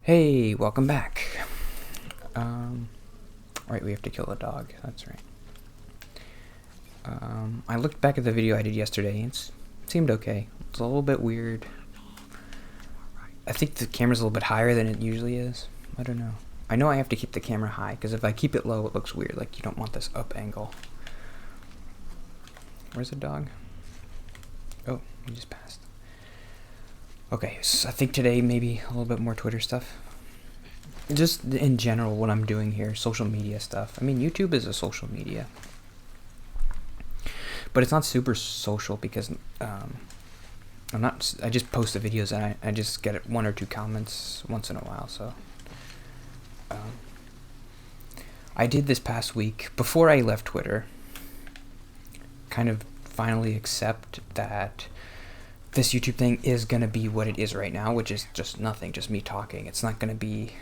Hey, welcome back. Right, we have to kill the dog. That's right. I looked back at the video I did yesterday. It seemed okay. It's a little bit weird. I think the camera's a little bit higher than it usually is. I don't know. I know I have to keep the camera high, because if I keep it low, it looks weird. Like, you don't want this up angle. Where's the dog? Oh, he just passed. Okay, so I think today maybe a little bit more Twitter stuff. Just in general, what I'm doing here, social media stuff. I mean, YouTube is a social media. But it's not super social because I just post the videos and I just get one or two comments once in a while, so. I did this past week, before I left Twitter, kind of finally accept that this YouTube thing is going to be what it is right now, which is just nothing, just me talking. It's not going to be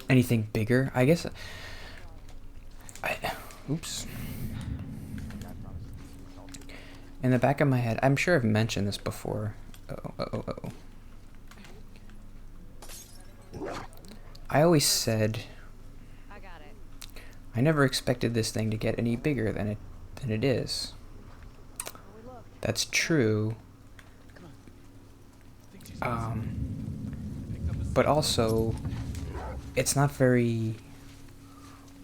anything bigger, I guess. Oops. In the back of my head, I'm sure I've mentioned this before. I always said I never expected this thing to get any bigger than it is. That's true. But also, it's not very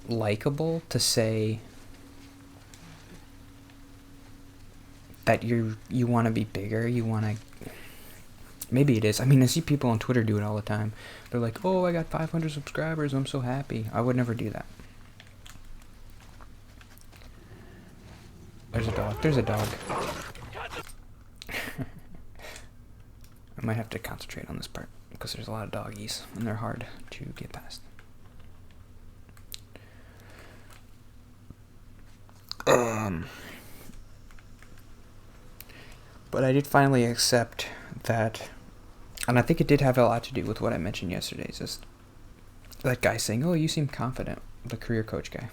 likable to say that you want to be bigger, you want to. Maybe it is. I mean, I see people on Twitter do it all the time. They're like, "Oh, I got 500 subscribers. I'm so happy." I would never do that. There's a dog. There's a dog. I might have to concentrate on this part because there's a lot of doggies and they're hard to get past. But I did finally accept that, and I think it did have a lot to do with what I mentioned yesterday. It's just that guy saying, "Oh, you seem confident," the career coach guy.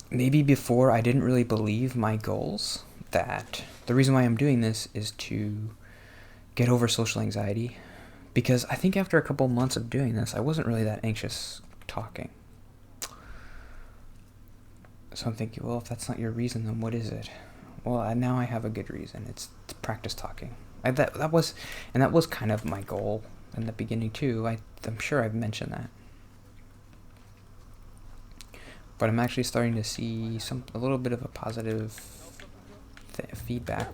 Maybe before I didn't really believe my goals, that the reason why I'm doing this is to get over social anxiety, because I think after a couple months of doing this, I wasn't really that anxious talking. So I'm thinking, well, if that's not your reason, then what is it? Well, now I have a good reason. It's to practice talking. That was kind of my goal in the beginning too. I'm sure I've mentioned that. But I'm actually starting to see a little bit of a positive feedback.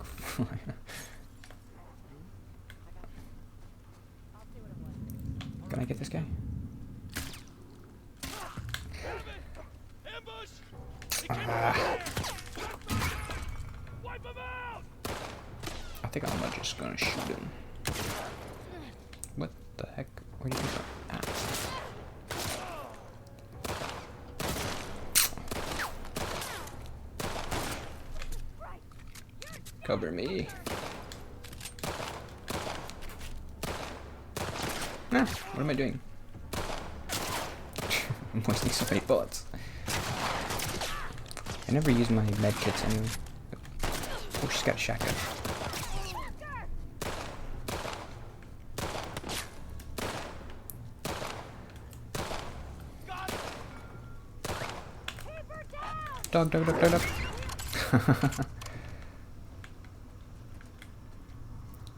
Can I get this guy? I think I'm just gonna shoot him. What the heck? Where do you think I'm at? Cover me. What am I doing? I'm wasting so many bullets. I never use my med kits anyway. Oh, she's got a shotgun. Dog.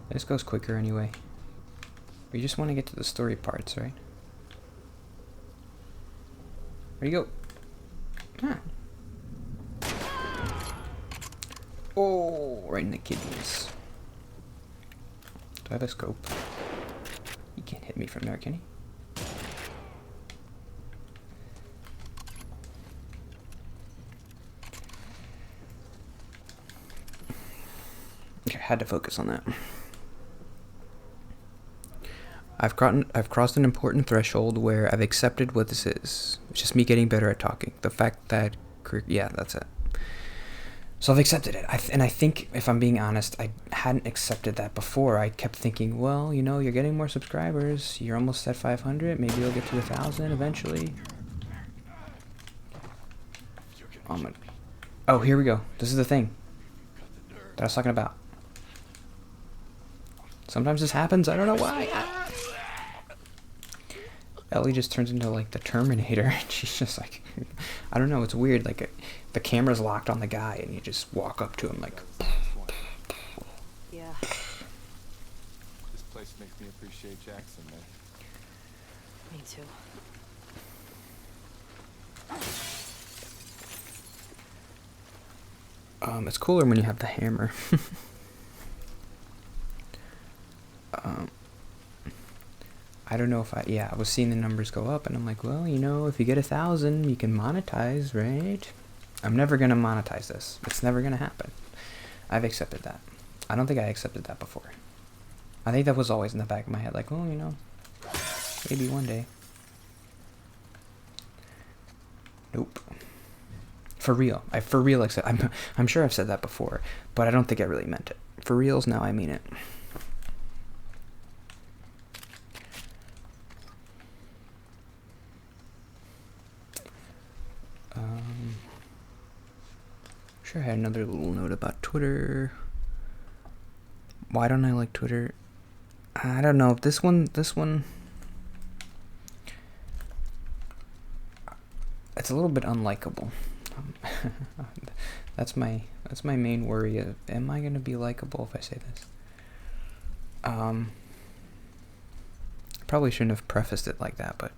This goes quicker anyway. We just want to get to the story parts, right? Where'd you go? Oh, right in the kidneys. Do I have a scope? He can't hit me from there, can he? Okay, I had to focus on that. I've crossed an important threshold where I've accepted what this is. It's just me getting better at talking. The fact that, yeah, that's it. So I've accepted it. And I think, if I'm being honest, I hadn't accepted that before. I kept thinking, well, you're getting more subscribers. You're almost at 500. Maybe you'll get to 1,000 eventually. Oh, here we go. This is the thing that I was talking about. Sometimes this happens. I don't know why. Ellie just turns into like the Terminator. She's just like, I don't know. It's weird. Like the camera's locked on the guy, and you just walk up to him like. Yeah. This place makes me appreciate Jackson, man. Me too. It's cooler when you have the hammer. I don't know if I was seeing the numbers go up, and I'm like, well, you know, if you get 1,000, you can monetize, right? I'm never gonna monetize this. It's never gonna happen. I've accepted that. I don't think I accepted that before. I think that was always in the back of my head, like, oh, you know, maybe one day. Nope. For real. For real accept. I'm sure I've said that before, but I don't think I really meant it. For reals, now I mean it. Sure, I had another little note about Twitter. Why don't I like Twitter? I don't know. This one, it's a little bit unlikable. That's my main worry. Am I gonna be likable if I say this? I probably shouldn't have prefaced it like that, but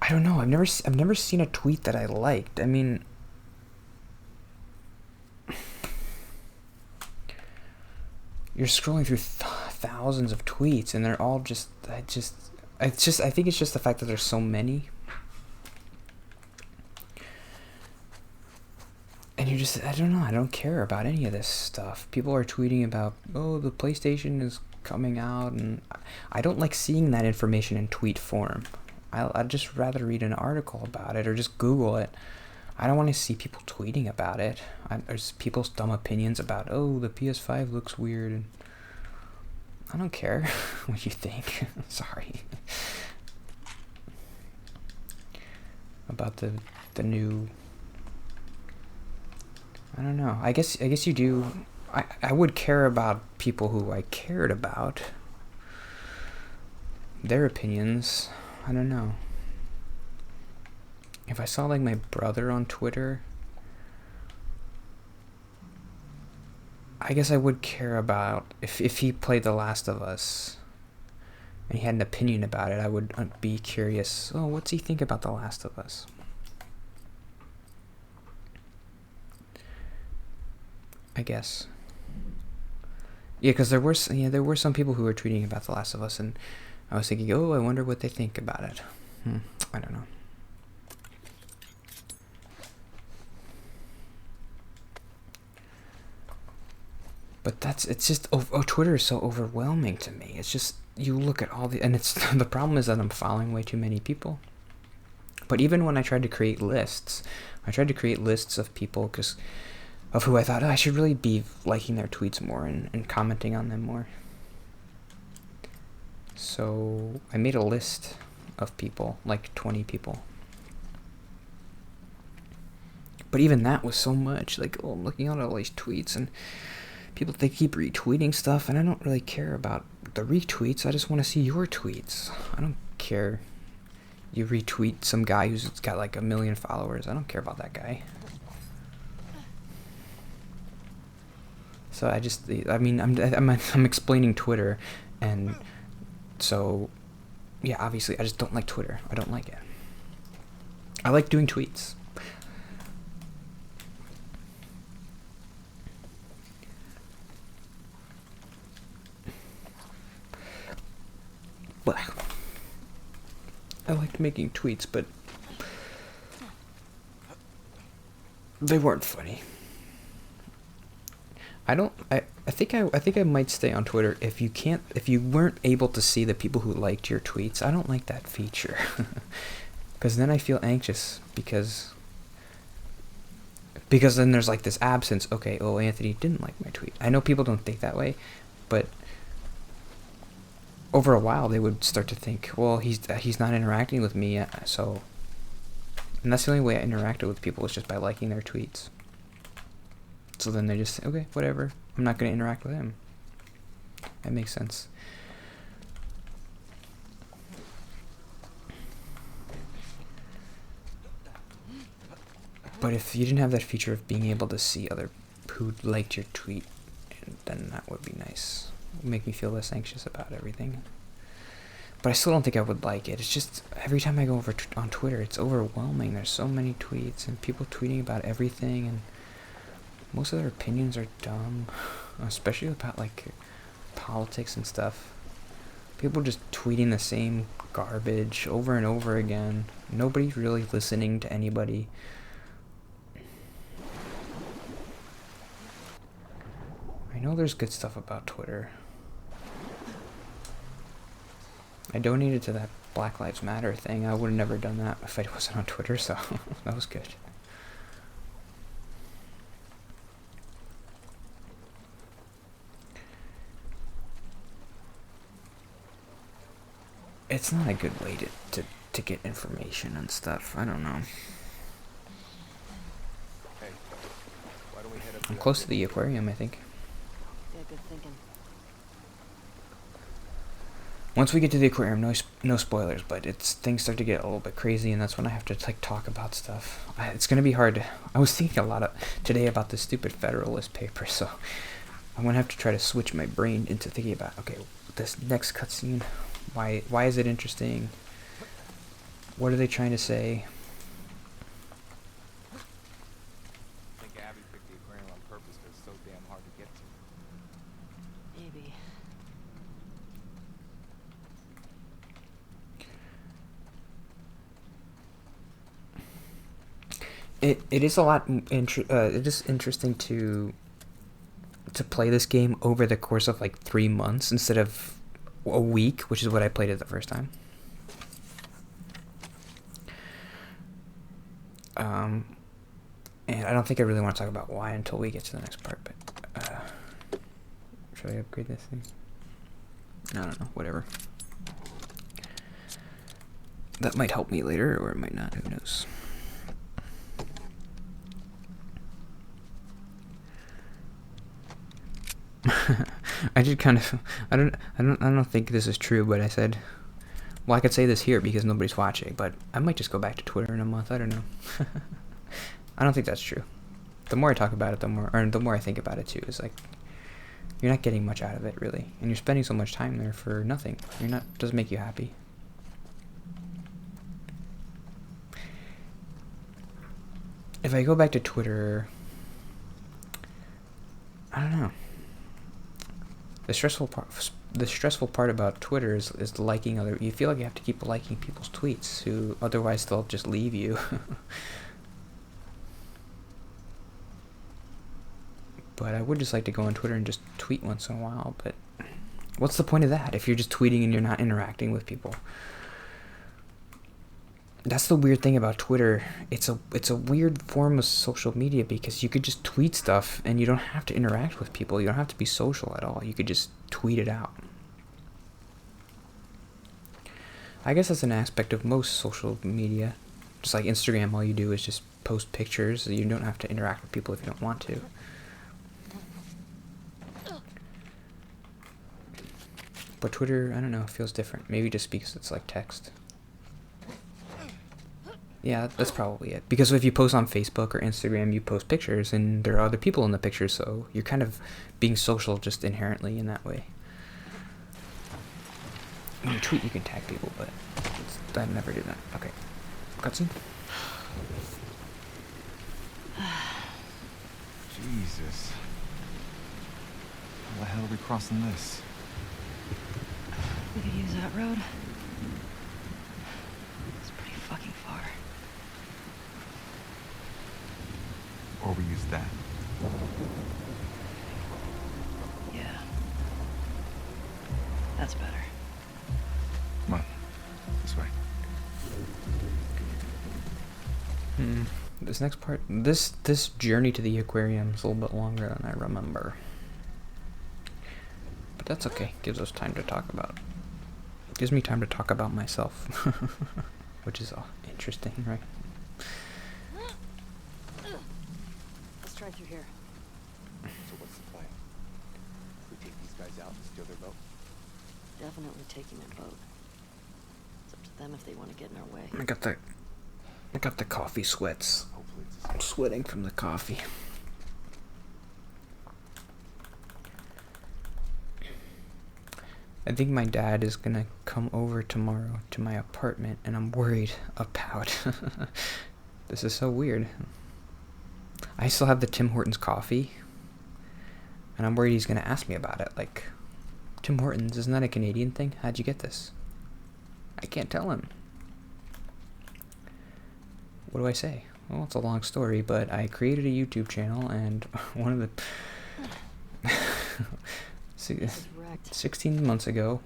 I don't know. I've never seen a tweet that I liked. I mean, you're scrolling through thousands of tweets, and they're all I think it's just the fact that there's so many. And I don't know, I don't care about any of this stuff. People are tweeting about, oh, the PlayStation is coming out, and I don't like seeing that information in tweet form. I'd just rather read an article about it or just Google it. I don't want to see people tweeting about it. There's people's dumb opinions about, oh, the PS5 looks weird. And I don't care what you think. Sorry. About the new... I don't know. I guess you do. I would care about people who I cared about. Their opinions. I don't know. If I saw like my brother on Twitter, I guess I would care about if he played The Last of Us and he had an opinion about it. I would be curious. Oh, what's he think about The Last of Us? I guess. Yeah, because there were some people who were tweeting about The Last of Us, and I was thinking, oh, I wonder what they think about it. I don't know. But it's just, Twitter is so overwhelming to me. It's just, you look at all and it's, the problem is that I'm following way too many people. But even when I tried to create lists of people of who I thought, I should really be liking their tweets more and commenting on them more. So I made a list of people, like 20 people. But even that was so much, like, oh, I'm looking at all these tweets, and people, they keep retweeting stuff, and I don't really care about the retweets. I just want to see your tweets. I don't care. You retweet some guy who's got like 1 million followers. I don't care about that guy. So I'm explaining Twitter, and so, yeah, obviously I just don't like Twitter. I don't like it. I like doing tweets. But I liked making tweets, but they weren't funny. I think I might stay on Twitter if you weren't able to see the people who liked your tweets. I don't like that feature. Because then I feel anxious because then there's like this absence. Okay, oh, Anthony didn't like my tweet. I know people don't think that way, but over a while they would start to think, well, he's not interacting with me, so, and that's the only way I interacted with people was just by liking their tweets. So then they just say, okay, whatever, I'm not going to interact with him. That makes sense. But if you didn't have that feature of being able to see other who liked your tweet, then that would be nice. It would make me feel less anxious about everything. But I still don't think I would like it. It's just, every time I go over on Twitter, it's overwhelming. There's so many tweets, and people tweeting about everything, and most of their opinions are dumb. Especially about, like, politics and stuff. People just tweeting the same garbage over and over again. Nobody's really listening to anybody. I know there's good stuff about Twitter. I donated to that Black Lives Matter thing. I would have never done that if I wasn't on Twitter, so that was good. It's not a good way to get information and stuff. I don't know. Hey, why don't we head up I'm close to the aquarium, I think. Yeah, good thinking. Once we get to the aquarium, no spoilers, but things start to get a little bit crazy, and that's when I have to like talk about stuff. It's gonna be hard. I was thinking a lot today about this stupid Federalist paper, so I'm gonna have to try to switch my brain into thinking about, okay, this next cutscene, why is it interesting? What are they trying to say? I think Abby picked the aquarium on purpose because it's so damn hard to get to. Maybe. It is a lot. It is interesting to play this game over the course of like 3 months instead of a week, which is what I played it the first time. And I don't think I really want to talk about why until we get to the next part. But should I upgrade this thing? I don't know. Whatever. That might help me later, or it might not. Who knows? I did kind of. I don't think this is true, but I said, well, I could say this here because nobody's watching, but I might just go back to Twitter in a month. I don't know. I don't think that's true. The more I talk about it, the more I think about it too. Is like, you're not getting much out of it really, and you're spending so much time there for nothing. Doesn't make you happy. If I go back to Twitter, I don't know. The stressful part about Twitter is liking other. You feel like you have to keep liking people's tweets, who otherwise they'll just leave you. But I would just like to go on Twitter and just tweet once in a while. But what's the point of that if you're just tweeting and you're not interacting with people? That's the weird thing about Twitter. It's a weird form of social media because you could just tweet stuff and you don't have to interact with people. You don't have to be social at all. You could just tweet it out. I guess that's an aspect of most social media. Just like Instagram, all you do is just post pictures. You don't have to interact with people if you don't want to. But Twitter, I don't know, feels different. Maybe just because it's like text. Yeah, that's probably it. Because if you post on Facebook or Instagram, you post pictures, and there are other people in the pictures, so you're kind of being social just inherently in that way. When you tweet, you can tag people, but I never do that. Okay. Cutscene? Jesus. How the hell are we crossing this? We could use that road. It's pretty fucking far. Or we use that. Yeah. That's better. Come on. This way. This next part, this journey to the aquarium is a little bit longer than I remember. But that's okay. Gives us time to talk about. Gives me time to talk about myself, which is interesting, right? Let's try through here. So what's the plan? We take these guys guys out and steal their boat? Definitely taking their boat. It's up to them if they want to get in our way. I got the coffee sweats. Hopefully it's a I'm sweating from the coffee. I think my dad is gonna come over tomorrow to my apartment, and I'm worried about. This is so weird. I still have the Tim Hortons coffee, and I'm worried he's gonna ask me about it. Like, Tim Hortons, isn't that a Canadian thing? How'd you get this? I can't tell him. What do I say? Well, it's a long story, but I created a YouTube channel, and one of the... See, This is wrecked. 16 months ago,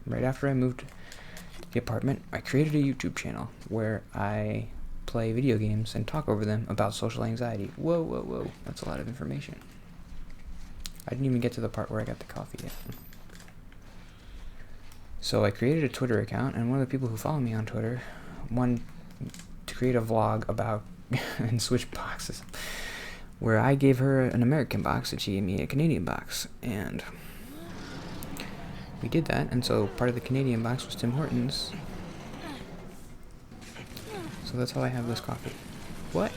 right after I moved to the apartment, I created a YouTube channel where I play video games and talk over them about social anxiety. Whoa, whoa, whoa. That's a lot of information. I didn't even get to the part where I got the coffee yet. So I created a Twitter account, and one of the people who follow me on Twitter wanted to create a vlog about and switch boxes, where I gave her an American box and she gave me a Canadian box, and we did that. And so part of the Canadian box was Tim Hortons, so that's how I have this coffee. What?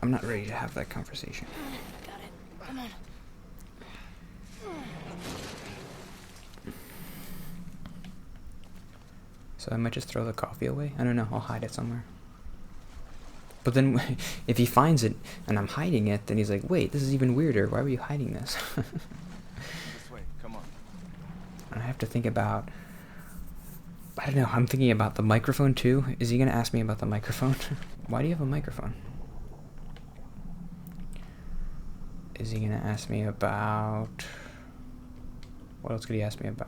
I'm not ready to have that conversation. Got it. Come on. So I might just throw the coffee away. I don't know, I'll hide it somewhere. But then if he finds it and I'm hiding it, then he's like, wait, this is even weirder. Why were you hiding this? This way, come on. And I have to think about, I don't know, I'm thinking about the microphone too. Is he going to ask me about the microphone? Why do you have a microphone? Is he going to ask me about, what else could he ask me about?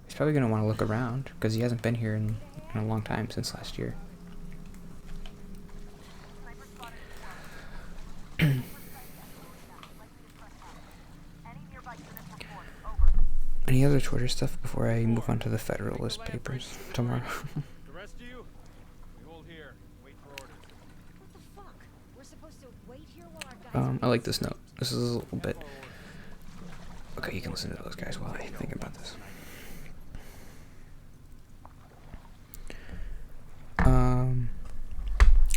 He's probably going to want to look around, because he hasn't been here in a long time, since last year. Any other Twitter stuff before I move on to the Federalist Papers tomorrow? The rest of you, we hold here. Wait for orders. What the fuck? We're supposed to wait here while our guys... I like this note. This is a little bit... Okay, you can listen to those guys while I think about this.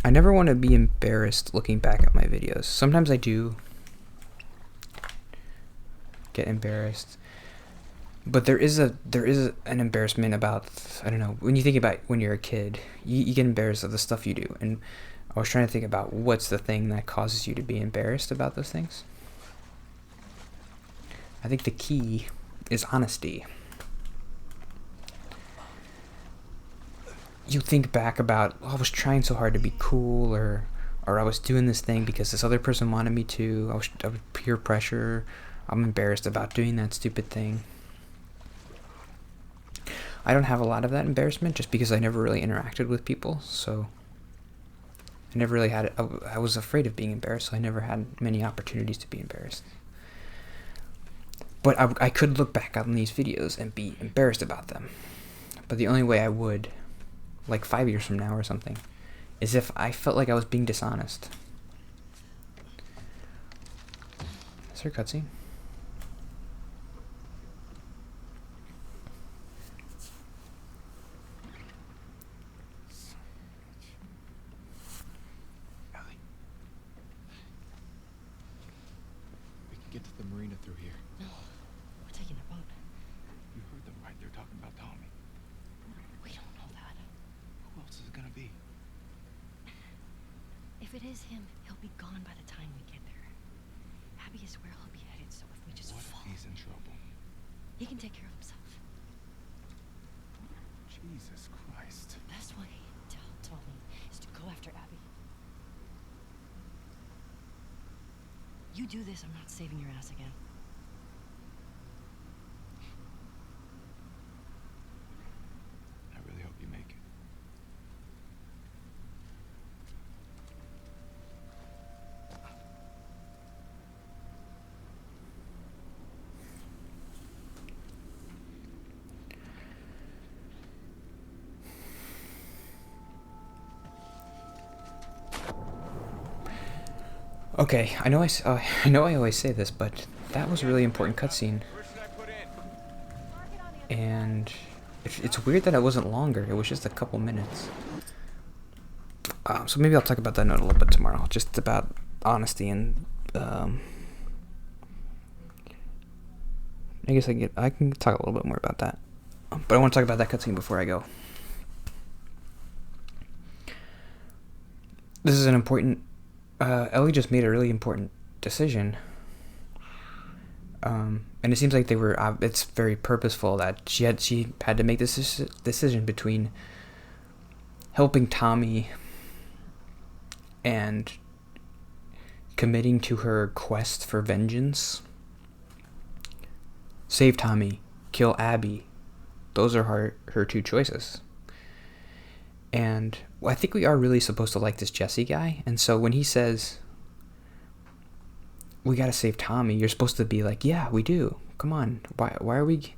I never want to be embarrassed looking back at my videos. Sometimes I do get embarrassed. But there is an embarrassment about, I don't know, when you think about when you're a kid, you get embarrassed of the stuff you do. And I was trying to think about what's the thing that causes you to be embarrassed about those things. I think the key is honesty. You think back about, oh, I was trying so hard to be cool, or I was doing this thing because this other person wanted me to. I was peer pressure. I'm embarrassed about doing that stupid thing. I don't have a lot of that embarrassment just because I never really interacted with people, so I never really had it. I was afraid of being embarrassed, so I never had many opportunities to be embarrassed. But I could look back on these videos and be embarrassed about them. But the only way I would, like 5 years from now or something, is if I felt like I was being dishonest. Is there a cutscene? Ellie. We can get to the marina through here. No, we're taking a boat. You heard them, right? They're talking about Tommy. We don't know that. Who else is it gonna be? If it is him, he'll be gone by the time we get there. Abby is where he'll be headed, so if we just What if fall, he's in trouble? he can take care of himself. Jesus Christ. The best way to help Tommy is to go after Abby. You do this, I'm not saving your ass again. I really hope you make it. Okay, I know I always say this, but that was a really important cutscene, Where should I put in? Mark it on the other and it's weird that it wasn't longer. It was just a couple minutes. So maybe I'll talk about that note a little bit tomorrow, just about honesty and I guess I can talk a little bit more about that, but I want to talk about that cutscene before I go. This is an important. Ellie just made a really important decision, and it seems like they were. It's very purposeful that she had to make this decision between helping Tommy and committing to her quest for vengeance. Save Tommy, kill Abby. Those are her two choices. And I think we are really supposed to like this Jesse guy. And so when he says, we gotta save Tommy, you're supposed to be like, yeah, we do. Come on. Why are we...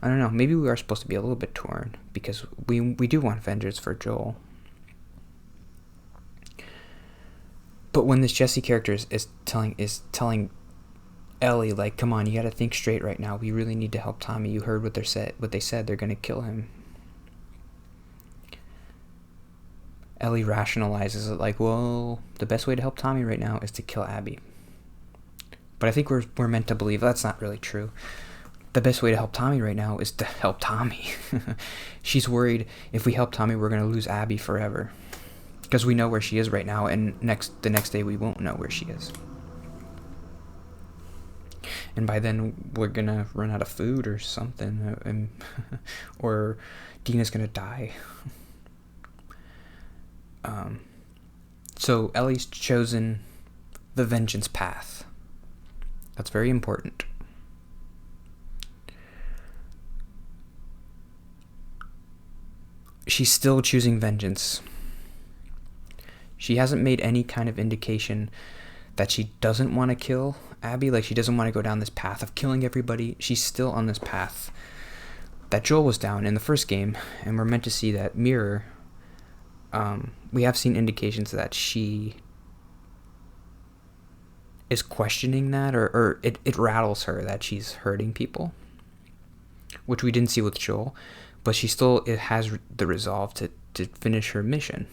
I don't know. Maybe we are supposed to be a little bit torn. Because we do want vengeance for Joel. But when this Jesse character is telling Ellie, like, come on, you gotta think straight right now. We really need to help Tommy. You heard what they said. They're gonna kill him. Ellie rationalizes it like, well, the best way to help Tommy right now is to kill Abby. But I think we're meant to believe that's not really true. The best way to help Tommy right now is to help Tommy. She's worried if we help Tommy, we're going to lose Abby forever. Because we know where she is right now, and the next day we won't know where she is. And by then we're going to run out of food or something. And or Dina's going to die. So Ellie's chosen the vengeance path. That's very important. She's still choosing vengeance. She hasn't made any kind of indication that she doesn't want to kill Abby. Like, she doesn't want to go down this path of killing everybody. She's still on this path that Joel was down in the first game. And we're meant to see that mirror. We have seen indications that she is questioning that, or it rattles her that she's hurting people, which we didn't see with Joel, but she still has the resolve to finish her mission.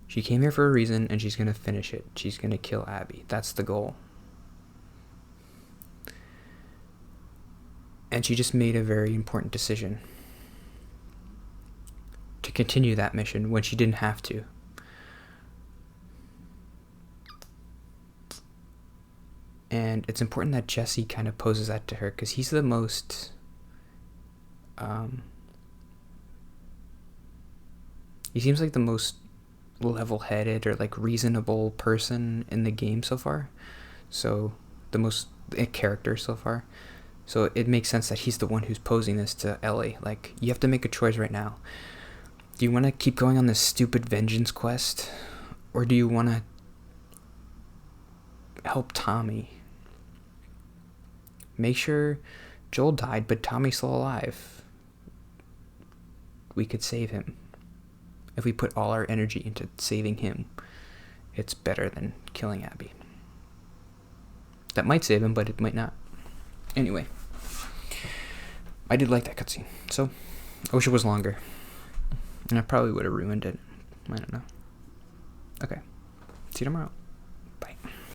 She came here for a reason, and she's going to finish it. She's going to kill Abby. That's the goal. And she just made a very important decision to continue that mission when she didn't have to. And it's important that Jesse kind of poses that to her, because he's the most he seems like the most level-headed or like reasonable person in the game so far. So the most character so far. So it makes sense that he's the one who's posing this to Ellie. Like, you have to make a choice right now. Do you want to keep going on this stupid vengeance quest? Or do you want to help Tommy? Make sure Joel died, but Tommy's still alive. We could save him. If we put all our energy into saving him, it's better than killing Abby. That might save him, but it might not. Anyway, I did like that cutscene. So, I wish it was longer. And I probably would have ruined it. I don't know. Okay. See you tomorrow.